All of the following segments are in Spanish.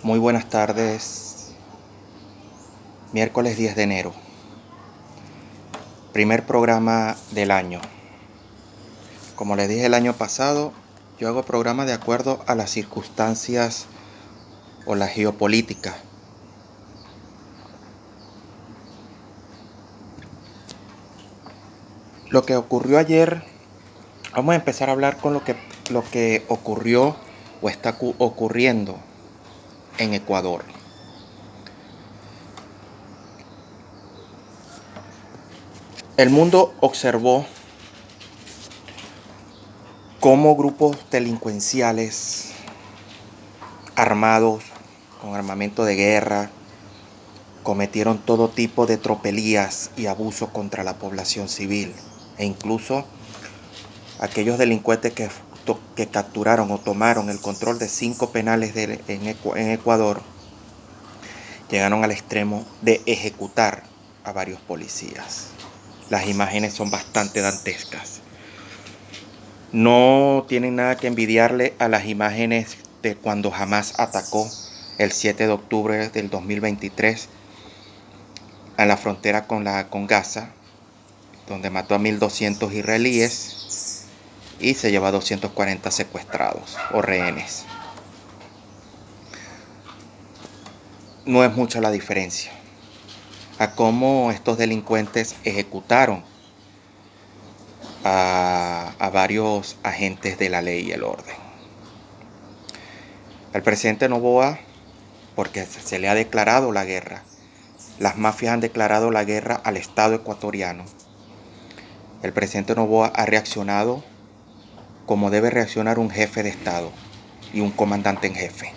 Muy buenas tardes, miércoles 10 de enero, primer programa del año. Como les dije el año pasado, yo hago programas de acuerdo a las circunstancias o la geopolítica. Lo que ocurrió ayer, vamos a empezar a hablar con lo que ocurrió o está ocurriendo en Ecuador. El mundo observó cómo grupos delincuenciales armados, con armamento de guerra, cometieron todo tipo de tropelías y abusos contra la población civil. E incluso aquellos delincuentes que capturaron o tomaron el control de 5 penales en Ecuador, llegaron al extremo de ejecutar a varios policías. Las imágenes son bastante dantescas. No tienen nada que envidiarle a las imágenes de cuando Hamás atacó el 7 de octubre del 2023 a la frontera con Gaza, donde mató a 1.200 israelíes y se llevó a 240 secuestrados o rehenes. No es mucha la diferencia a cómo estos delincuentes ejecutaron a varios agentes de la ley y el orden. El presidente Noboa, porque se le ha declarado la guerra, las mafias han declarado la guerra al Estado ecuatoriano. El presidente Noboa ha reaccionado como debe reaccionar un jefe de Estado y un comandante en jefe.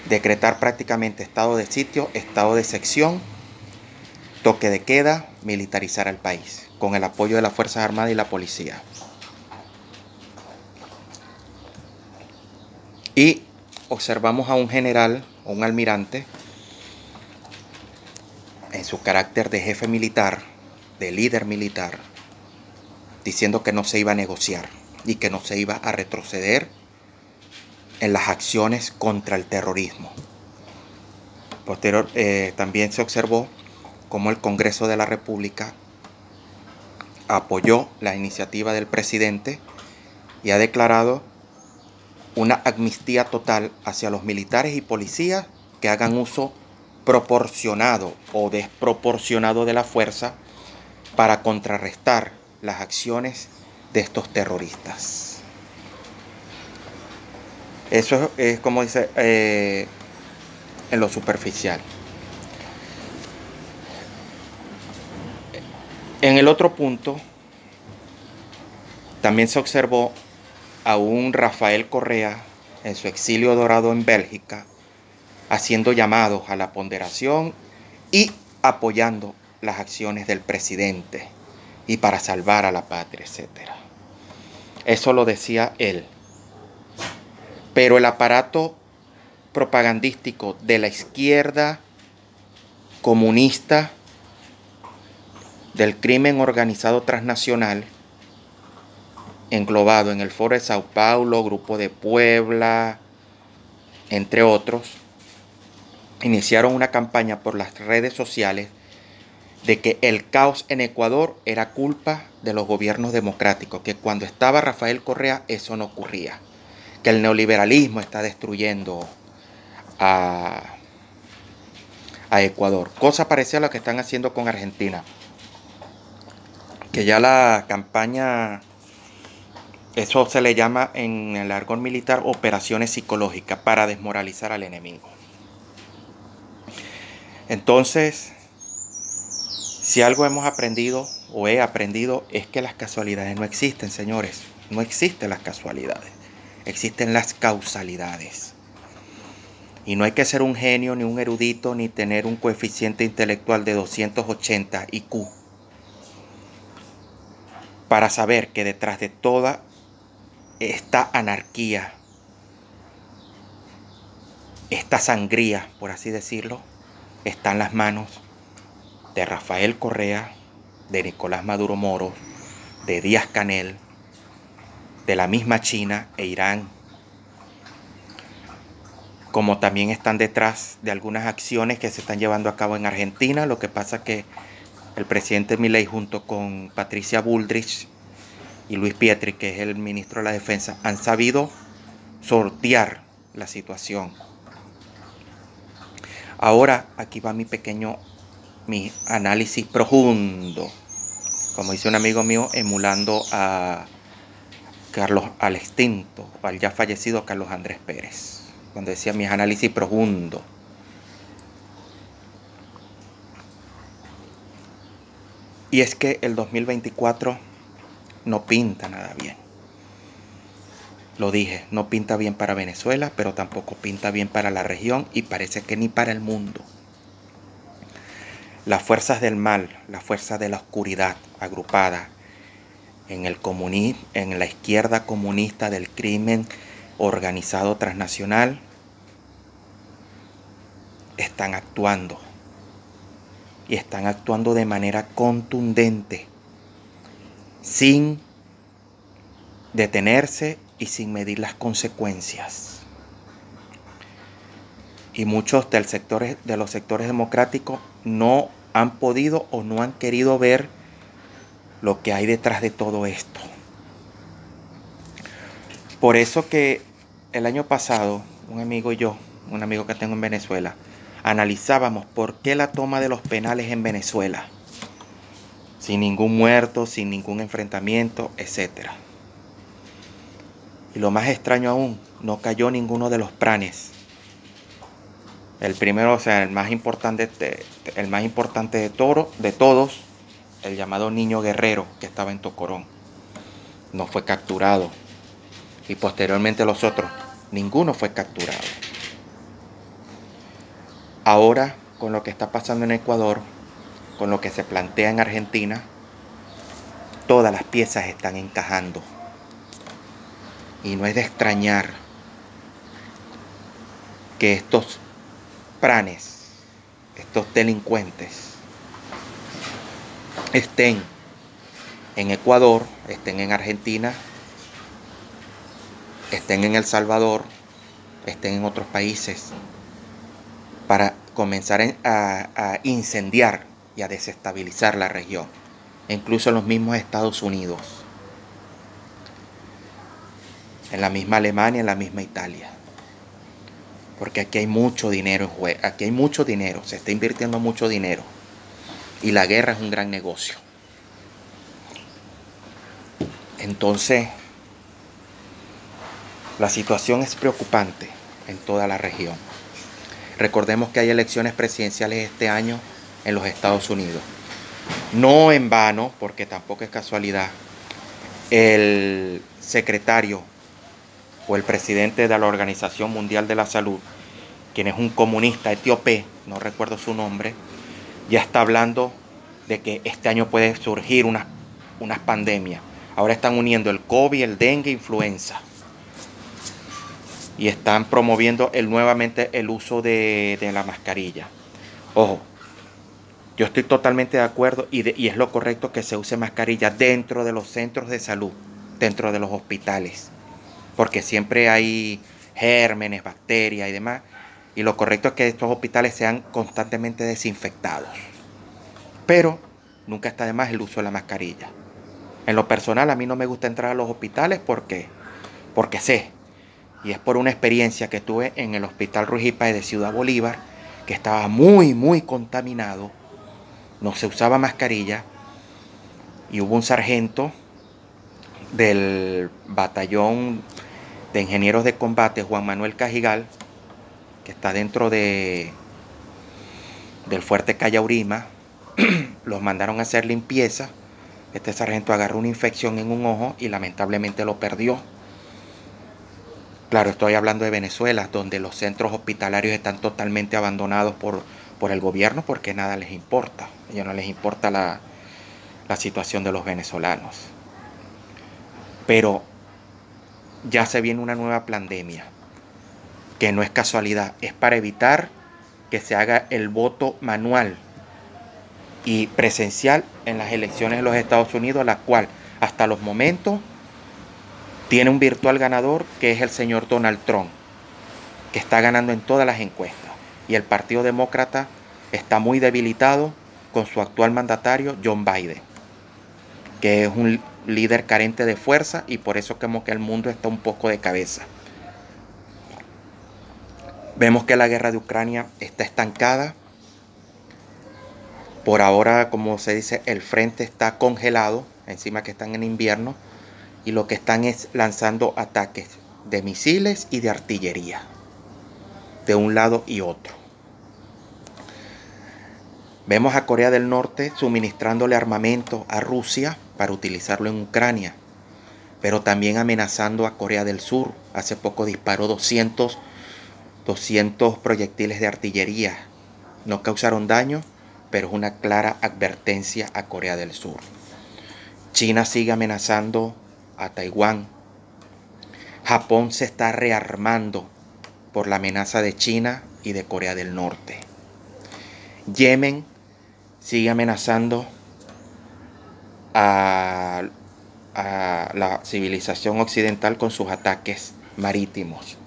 Decretar prácticamente estado de sitio, estado de sección, toque de queda, militarizar al país, con el apoyo de las Fuerzas Armadas y la policía. Y observamos a un general o un almirante en su carácter de jefe militar, de líder militar, diciendo que no se iba a negociar y que no se iba a retroceder en las acciones contra el terrorismo. También se observó cómo el Congreso de la República apoyó la iniciativa del presidente y ha declarado una amnistía total hacia los militares y policías que hagan uso proporcionado o desproporcionado de la fuerza para contrarrestar las acciones de estos terroristas. Eso es como dice en lo superficial. En el otro punto, también se observó a un Rafael Correa en su exilio dorado en Bélgica, haciendo llamados a la ponderación y apoyando las acciones del presidente y para salvar a la patria, etc. Eso lo decía él. Pero el aparato propagandístico de la izquierda comunista, del crimen organizado transnacional, englobado en el Foro de Sao Paulo, Grupo de Puebla, entre otros, iniciaron una campaña por las redes sociales de que el caos en Ecuador era culpa de los gobiernos democráticos, que cuando estaba Rafael Correa eso no ocurría, que el neoliberalismo está destruyendo a Ecuador. Cosa parecida a lo que están haciendo con Argentina, que ya la campaña, eso se le llama en el jargón militar operaciones psicológicas para desmoralizar al enemigo. Entonces, si algo hemos aprendido o he aprendido es que las casualidades no existen, señores. No existen las casualidades. Existen las causalidades. Y no hay que ser un genio, ni un erudito, ni tener un coeficiente intelectual de 280 IQ para saber que detrás de toda esta anarquía, esta sangría, por así decirlo, están las manos de Rafael Correa, de Nicolás Maduro Moro, de Díaz-Canel, de la misma China e Irán. como también están detrás de algunas acciones que se están llevando a cabo en Argentina. Lo que pasa es que el presidente Milei junto con Patricia Bullrich y Luis Pietri, que es el ministro de la Defensa, han sabido sortear la situación. Ahora aquí va mi análisis profundo, como dice un amigo mío, emulando al extinto, al ya fallecido Carlos Andrés Pérez, cuando decía mis análisis profundos. Y es que el 2024 no pinta nada bien. Lo dije, no pinta bien para Venezuela, pero tampoco pinta bien para la región y parece que ni para el mundo. Las fuerzas del mal, las fuerzas de la oscuridad agrupadas en la izquierda comunista del crimen organizado transnacional, están actuando. Y están actuando de manera contundente, sin detenerse y sin medir las consecuencias. Y muchos de los sectores democráticos no han podido o no han querido ver lo que hay detrás de todo esto. Por eso que el año pasado, un amigo que tengo en Venezuela, analizábamos por qué la toma de los penales en Venezuela, sin ningún muerto, sin ningún enfrentamiento, etc. Y lo más extraño aún, no cayó ninguno de los pranes. El primero, o sea, el más importante de todos, el llamado Niño Guerrero, que estaba en Tocorón, no fue capturado. Y posteriormente los otros, ninguno fue capturado. Ahora, con lo que está pasando en Ecuador, con lo que se plantea en Argentina, todas las piezas están encajando. Y no es de extrañar que estos pranes, estos delincuentes, estén en Ecuador, estén en Argentina, estén en El Salvador, estén en otros países, para comenzar a incendiar y a desestabilizar la región, incluso en los mismos Estados Unidos, en la misma Alemania, en la misma Italia. Porque aquí hay mucho dinero en juego, aquí hay mucho dinero, se está invirtiendo mucho dinero. Y la guerra es un gran negocio. Entonces, la situación es preocupante en toda la región. Recordemos que hay elecciones presidenciales este año en los Estados Unidos. No en vano, porque tampoco es casualidad, el secretario o el presidente de la Organización Mundial de la Salud, quien es un comunista etíope, no recuerdo su nombre, ya está hablando de que este año puede surgir unas pandemias. Ahora están uniendo el COVID, el dengue, influenza. Y están promoviendo nuevamente el uso de la mascarilla. Ojo, yo estoy totalmente de acuerdo y es lo correcto que se use mascarilla dentro de los centros de salud, dentro de los hospitales. Porque siempre hay gérmenes, bacterias y demás. Y lo correcto es que estos hospitales sean constantemente desinfectados. Pero nunca está de más el uso de la mascarilla. En lo personal, a mí no me gusta entrar a los hospitales porque sé. Y es por una experiencia que tuve en el Hospital Ruiz y Páez de Ciudad Bolívar, que estaba muy, muy contaminado. No se usaba mascarilla. Y hubo un sargento del batallón de ingenieros de combate, Juan Manuel Cajigal, que está dentro del fuerte Cayaurima. Los mandaron a hacer limpieza. Este sargento agarró una infección en un ojo y lamentablemente lo perdió. Claro, estoy hablando de Venezuela, donde los centros hospitalarios están totalmente abandonados por el gobierno porque nada les importa. A ellos no les importa la situación de los venezolanos. Pero ya se viene una nueva pandemia, que no es casualidad, es para evitar que se haga el voto manual y presencial en las elecciones de los Estados Unidos, la cual hasta los momentos tiene un virtual ganador, que es el señor Donald Trump. que está ganando en todas las encuestas. Y el Partido Demócrata está muy debilitado con su actual mandatario, John Biden, que es un líder carente de fuerza, y por eso como que el mundo está un poco de cabeza. Vemos que la guerra de Ucrania está estancada. Por ahora, como se dice, el frente está congelado, encima que están en invierno, y lo que están es lanzando ataques de misiles y de artillería, de un lado y otro. Vemos a Corea del Norte suministrándole armamento a Rusia para utilizarlo en Ucrania, pero también amenazando a Corea del Sur. Hace poco disparó 200 proyectiles de artillería. No causaron daño, pero es una clara advertencia a Corea del Sur. China sigue amenazando a Taiwán. Japón se está rearmando por la amenaza de China y de Corea del Norte. Yemen sigue amenazando a la civilización occidental con sus ataques marítimos.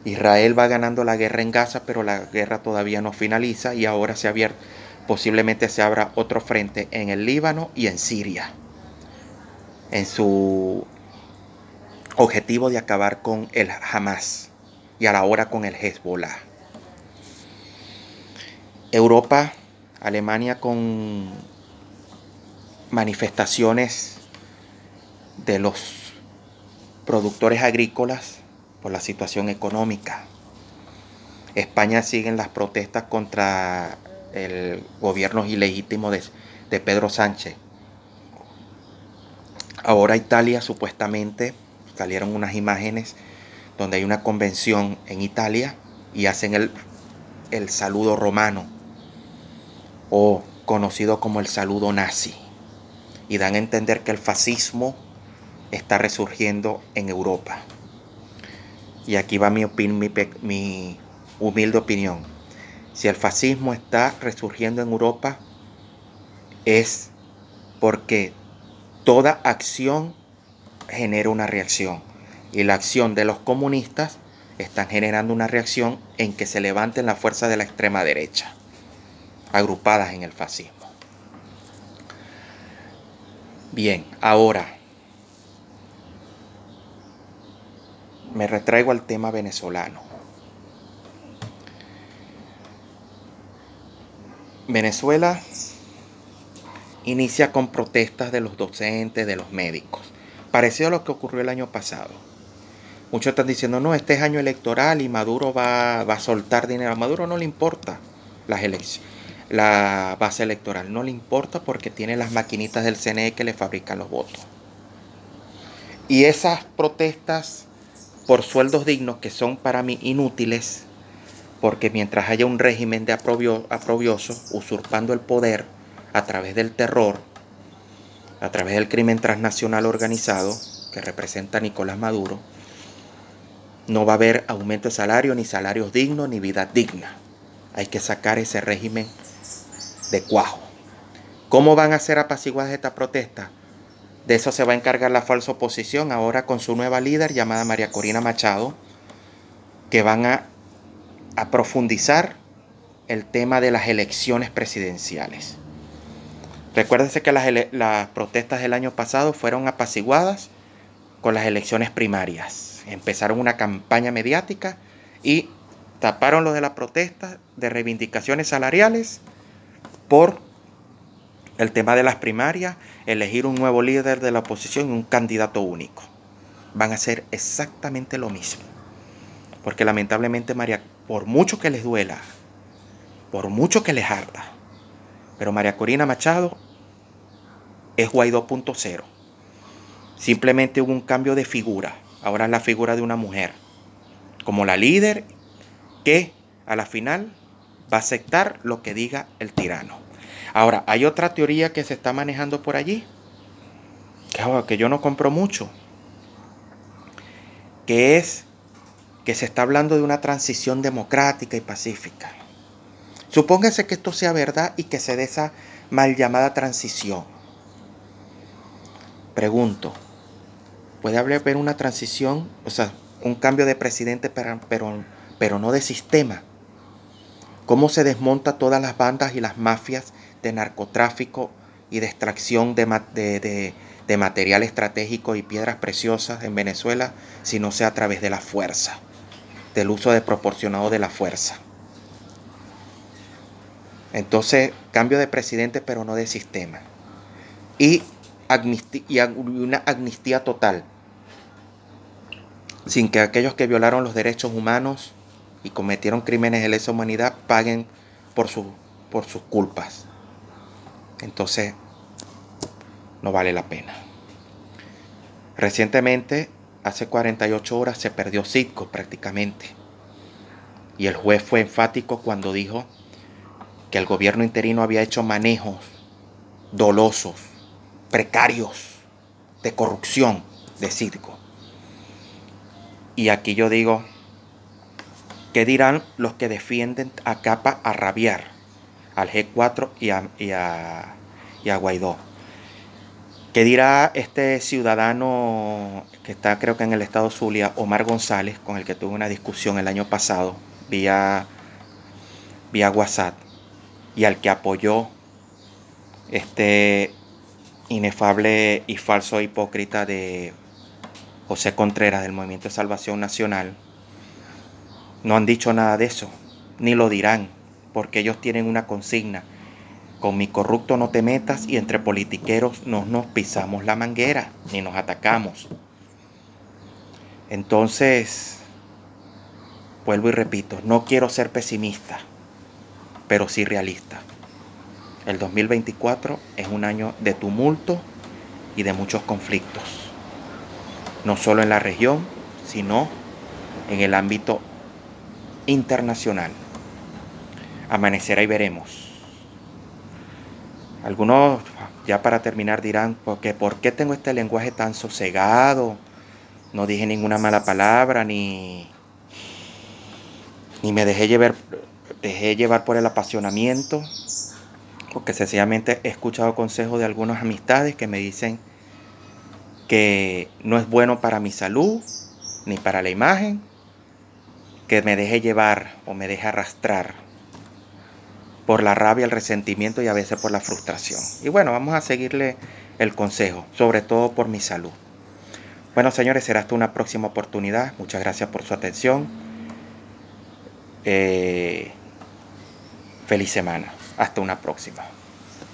Israel va ganando la guerra en Gaza, pero la guerra todavía no finaliza, y ahora posiblemente se abra otro frente en el Líbano y en Siria, en su objetivo de acabar con el Hamas y a la hora con el Hezbollah. Europa, Alemania, con manifestaciones de los productores agrícolas por la situación económica. España sigue en las protestas contra el gobierno ilegítimo de Pedro Sánchez. Ahora Italia, supuestamente, salieron unas imágenes donde hay una convención en Italia y hacen el saludo romano, o conocido como el saludo nazi, y dan a entender que el fascismo está resurgiendo en Europa. Y aquí va mi humilde opinión. Si el fascismo está resurgiendo en Europa, es porque toda acción genera una reacción. Y la acción de los comunistas están generando una reacción en que se levanten las fuerzas de la extrema derecha, agrupadas en el fascismo. Bien, ahora me retraigo al tema venezolano. Venezuela inicia con protestas de los docentes, de los médicos, parecido a lo que ocurrió el año pasado. Muchos están diciendo, no, este es año electoral y Maduro va a soltar dinero. A Maduro no le importa las elecciones, la base electoral, no le importa, porque tiene las maquinitas del CNE que le fabrican los votos. Y esas protestas por sueldos dignos, que son para mí inútiles, porque mientras haya un régimen de aprobioso usurpando el poder a través del terror, a través del crimen transnacional organizado que representa Nicolás Maduro, no va a haber aumento de salario, ni salarios dignos, ni vida digna. Hay que sacar ese régimen de cuajo. ¿Cómo van a ser apaciguadas estas protestas? De eso se va a encargar la falsa oposición, ahora con su nueva líder llamada María Corina Machado, que van a profundizar el tema de las elecciones presidenciales. Recuérdense que las protestas del año pasado fueron apaciguadas con las elecciones primarias. Empezaron una campaña mediática y taparon lo de la protesta de reivindicaciones salariales por el tema de las primarias, elegir un nuevo líder de la oposición y un candidato único. Van a hacer exactamente lo mismo. Porque lamentablemente, por mucho que les duela, por mucho que les arda, pero María Corina Machado es Guaidó 2.0. Simplemente hubo un cambio de figura. Ahora es la figura de una mujer, como la líder que a la final va a aceptar lo que diga el tirano. Ahora, hay otra teoría que se está manejando por allí, que yo no compro mucho, que es que se está hablando de una transición democrática y pacífica. Supóngase que esto sea verdad y que se dé esa mal llamada transición. Pregunto, ¿puede haber una transición, o sea, un cambio de presidente, pero pero no de sistema. Cómo se desmonta todas las bandas y las mafias de narcotráfico y de extracción de material estratégico y piedras preciosas en Venezuela, si no sea a través de la fuerza, del uso desproporcionado de la fuerza. Entonces, cambio de presidente, pero no de sistema. Y una amnistía total, sin que aquellos que violaron los derechos humanos y cometieron crímenes de lesa humanidad paguen por sus culpas. Entonces, no vale la pena. Recientemente, hace 48 horas, se perdió Citgo prácticamente. Y el juez fue enfático cuando dijo que el gobierno interino había hecho manejos dolosos, precarios, de corrupción de Citgo. Y aquí yo digo, ¿qué dirán los que defienden a capa a rabiar al G4 y a Guaidó? ¿Qué dirá este ciudadano que está, creo que en el estado Zulia, Omar González, con el que tuve una discusión el año pasado vía WhatsApp, y al que apoyó este inefable y falso hipócrita de José Contreras del Movimiento de Salvación Nacional? No han dicho nada de eso, ni lo dirán, porque ellos tienen una consigna: con mi corrupto no te metas, y entre politiqueros no nos pisamos la manguera, ni nos atacamos. Entonces, vuelvo y repito, no quiero ser pesimista, pero sí realista. El 2024 es un año de tumulto y de muchos conflictos, no solo en la región, sino en el ámbito internacional. Amanecerá y veremos. Algunos, ya para terminar, dirán, ¿por qué tengo este lenguaje tan sosegado? No dije ninguna mala palabra, ni me dejé llevar por el apasionamiento, porque sencillamente he escuchado consejos de algunas amistades que me dicen que no es bueno para mi salud, ni para la imagen, que me deje llevar o me deje arrastrar por la rabia, el resentimiento y a veces por la frustración. Y bueno, vamos a seguirle el consejo, sobre todo por mi salud. Bueno, señores, será hasta una próxima oportunidad. Muchas gracias por su atención. Feliz semana. Hasta una próxima.